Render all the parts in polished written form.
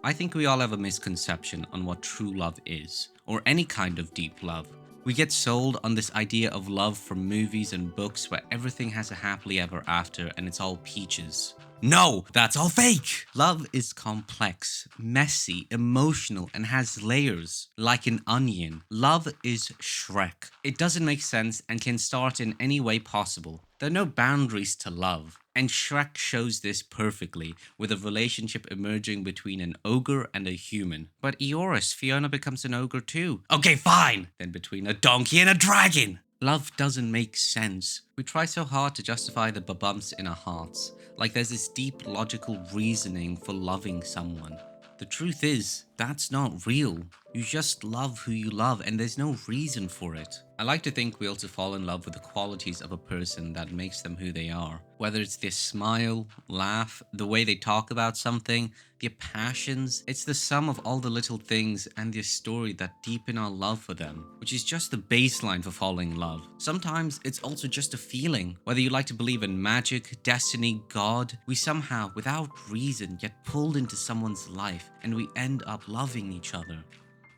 I think we all have a misconception on what true love is, or any kind of deep love. We get sold on this idea of love from movies and books where everything has a happily ever after and it's all peaches. No, that's all fake! Love is complex, messy, emotional, and has layers, like an onion. Love is Shrek. It doesn't make sense and can start in any way possible. There are no boundaries to love. And Shrek shows this perfectly, with a relationship emerging between an ogre and a human. But Eoris, Fiona becomes an ogre too. Okay, fine! Then between a donkey and a dragon! Love doesn't make sense. We try so hard to justify the bumps in our hearts, like there's this deep logical reasoning for loving someone. The truth is, that's not real. You just love who you love and there's no reason for it. I like to think we also fall in love with the qualities of a person that makes them who they are. Whether it's their smile, laugh, the way they talk about something, their passions, it's the sum of all the little things and their story that deepen our love for them, which is just the baseline for falling in love. Sometimes it's also just a feeling. Whether you like to believe in magic, destiny, God, we somehow, without reason, get pulled into someone's life and we end up loving each other.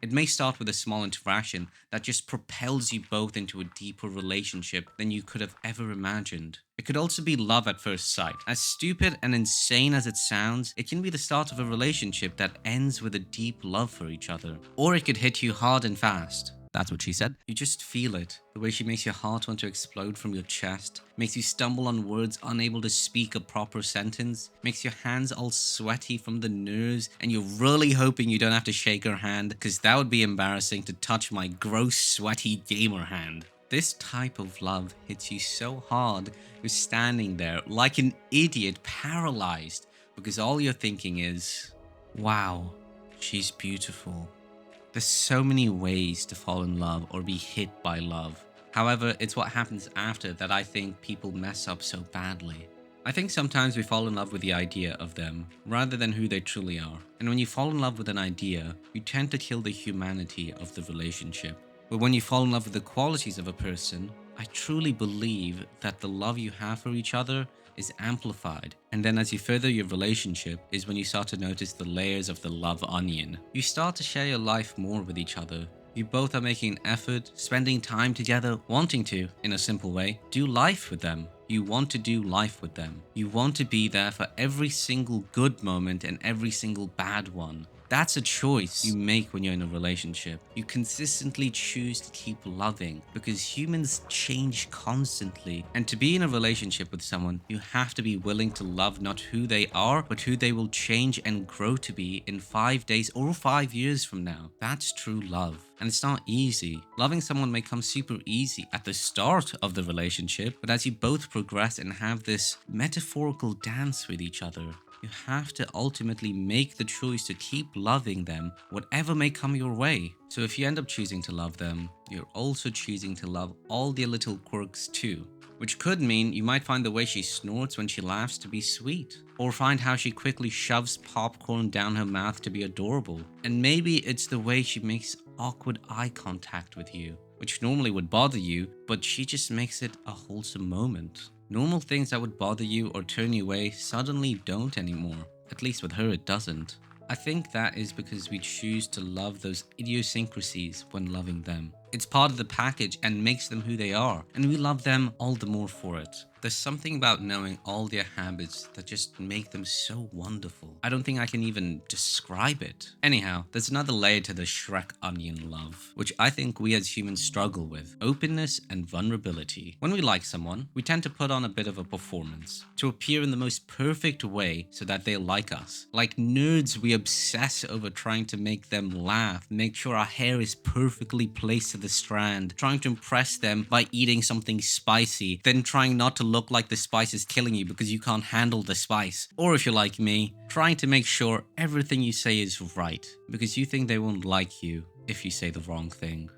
It may start with a small interaction that just propels you both into a deeper relationship than you could have ever imagined. It could also be love at first sight. As stupid and insane as it sounds, it can be the start of a relationship that ends with a deep love for each other. Or it could hit you hard and fast. That's what she said. You just feel it. The way she makes your heart want to explode from your chest, makes you stumble on words unable to speak a proper sentence, makes your hands all sweaty from the nerves, and you're really hoping you don't have to shake her hand, because that would be embarrassing to touch my gross, sweaty gamer hand. This type of love hits you so hard, you're standing there like an idiot, paralyzed, because all you're thinking is, wow, she's beautiful. There's so many ways to fall in love or be hit by love. However, it's what happens after that I think people mess up so badly. I think sometimes we fall in love with the idea of them, rather than who they truly are. And when you fall in love with an idea, you tend to kill the humanity of the relationship. But when you fall in love with the qualities of a person, I truly believe that the love you have for each other is amplified. And then as you further your relationship is when you start to notice the layers of the love onion. You start to share your life more with each other. You both are making an effort, spending time together, wanting to, in a simple way, do life with them. You want to do life with them. You want to be there for every single good moment and every single bad one. That's a choice you make when you're in a relationship. You consistently choose to keep loving because humans change constantly. And to be in a relationship with someone, you have to be willing to love not who they are, but who they will change and grow to be in 5 days or 5 years from now. That's true love. And it's not easy. Loving someone may come super easy at the start of the relationship, but as you both progress and have this metaphorical dance with each other, you have to ultimately make the choice to keep loving them, whatever may come your way. So if you end up choosing to love them, you're also choosing to love all their little quirks too. Which could mean you might find the way she snorts when she laughs to be sweet, or find how she quickly shoves popcorn down her mouth to be adorable. And maybe it's the way she makes awkward eye contact with you, which normally would bother you, but she just makes it a wholesome moment. Normal things that would bother you or turn you away suddenly don't anymore. At least with her it doesn't. I think that is because we choose to love those idiosyncrasies when loving them. It's part of the package and makes them who they are, and we love them all the more for it. There's something about knowing all their habits that just make them so wonderful. I don't think I can even describe it. Anyhow, there's another layer to the Shrek onion love, which I think we as humans struggle with: openness and vulnerability. When we like someone, we tend to put on a bit of a performance, to appear in the most perfect way so that they'll like us. Like nerds, we obsess over trying to make them laugh, make sure our hair is perfectly placed to the strand, trying to impress them by eating something spicy, then trying not to look like the spice is killing you because you can't handle the spice. Or if you're like me, trying to make sure everything you say is right because you think they won't like you if you say the wrong thing.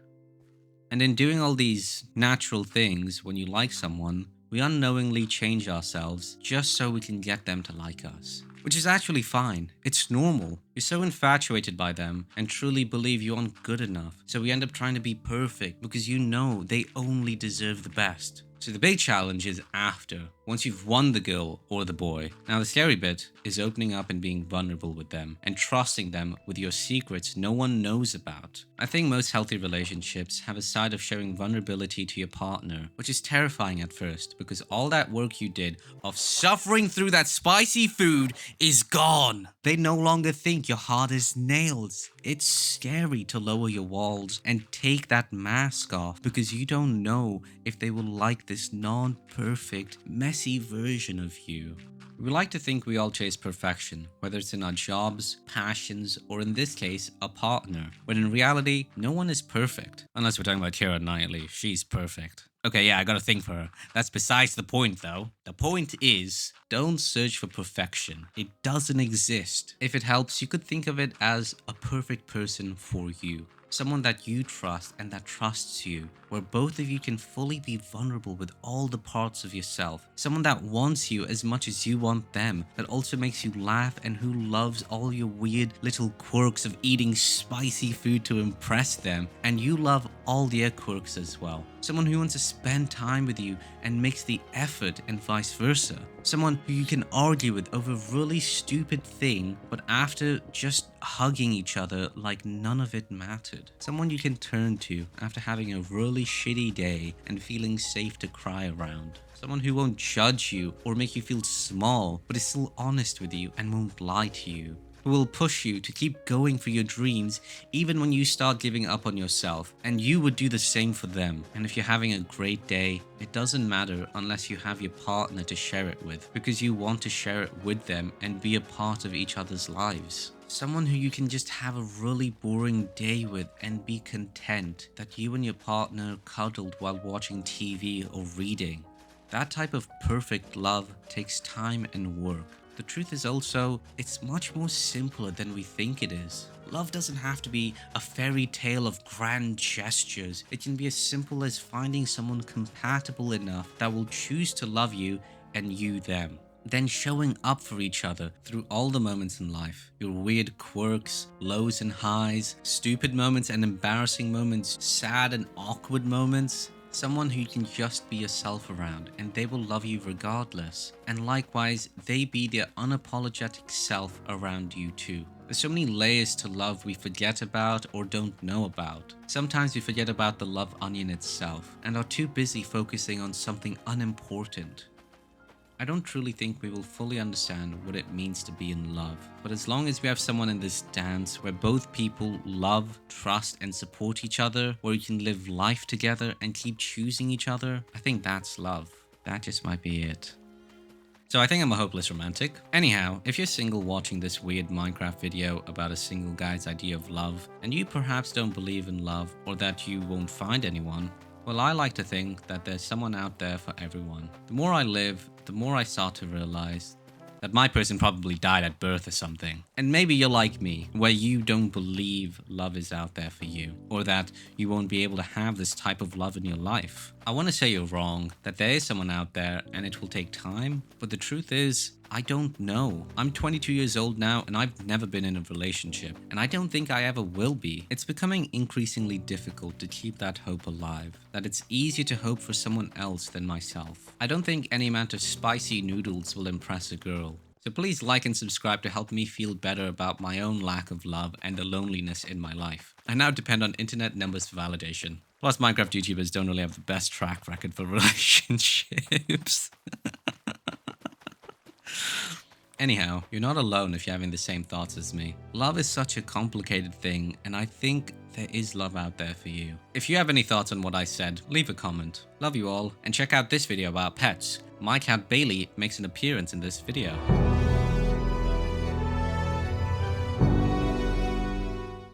And in doing all these natural things when you like someone, we unknowingly change ourselves just so we can get them to like us. Which is actually fine. It's normal. You're so infatuated by them and truly believe you aren't good enough. So we end up trying to be perfect because you know they only deserve the best. So the big challenge is after. once you've won the girl or the boy. Now the scary bit is opening up and being vulnerable with them and trusting them with your secrets no one knows about. I think most healthy relationships have a side of showing vulnerability to your partner, which is terrifying at first because all that work you did of suffering through that spicy food is gone. They no longer think you're hard as nails. It's scary to lower your walls and take that mask off because you don't know if they will like this non-perfect, messy version of you. We like to think we all chase perfection, whether it's in our jobs, passions, or in this case, a partner. But in reality, no one is perfect. Unless we're talking about Keira Knightley, she's perfect. Okay, yeah, I gotta think for her. That's besides the point though. The point is, don't search for perfection. It doesn't exist. If it helps, you could think of it as a perfect person for you. Someone that you trust and that trusts you, where both of you can fully be vulnerable with all the parts of yourself. Someone that wants you as much as you want them, that also makes you laugh and who loves all your weird little quirks of eating spicy food to impress them, and you love all their quirks as well. Someone who wants to spend time with you and makes the effort and vice versa. Someone who you can argue with over a really stupid thing, but after just hugging each other like none of it mattered. Someone you can turn to after having a really shitty day and feeling safe to cry around. Someone who won't judge you or make you feel small, but is still honest with you and won't lie to you. Who will push you to keep going for your dreams even when you start giving up on yourself, and you would do the same for them. And if you're having a great day, it doesn't matter unless you have your partner to share it with, because you want to share it with them and be a part of each other's lives. Someone who you can just have a really boring day with and be content that you and your partner cuddled while watching TV or reading. That type of perfect love takes time and work. The truth is also, it's much more simpler than we think it is. Love doesn't have to be a fairy tale of grand gestures. It can be as simple as finding someone compatible enough that will choose to love you and you them. Then showing up for each other through all the moments in life. Your weird quirks, lows and highs, stupid moments and embarrassing moments, sad and awkward moments. Someone who you can just be yourself around and they will love you regardless. And likewise, they be their unapologetic self around you too. There's so many layers to love we forget about or don't know about. Sometimes we forget about the love onion itself and are too busy focusing on something unimportant. I don't truly think we will fully understand what it means to be in love, but as long as we have someone in this dance where both people love, trust, and support each other, where you can live life together and keep choosing each other, I think that's love. That just might be it. So I think I'm a hopeless romantic. Anyhow, if you're single watching this weird Minecraft video about a single guy's idea of love, and you perhaps don't believe in love or that you won't find anyone, well, I like to think that there's someone out there for everyone. The more I live, the more I start to realize that my person probably died at birth or something. And maybe you're like me, where you don't believe love is out there for you, or that you won't be able to have this type of love in your life. I want to say you're wrong, that there is someone out there and it will take time, but the truth is, I don't know. I'm 22 years old now and I've never been in a relationship, and I don't think I ever will be. It's becoming increasingly difficult to keep that hope alive, that it's easier to hope for someone else than myself. I don't think any amount of spicy noodles will impress a girl. So please like and subscribe to help me feel better about my own lack of love and the loneliness in my life. I now depend on internet numbers for validation. Plus, Minecraft YouTubers don't really have the best track record for relationships. Anyhow, you're not alone if you're having the same thoughts as me. Love is such a complicated thing, and I think there is love out there for you. If you have any thoughts on what I said, leave a comment. Love you all, and check out this video about pets. My cat Bailey makes an appearance in this video.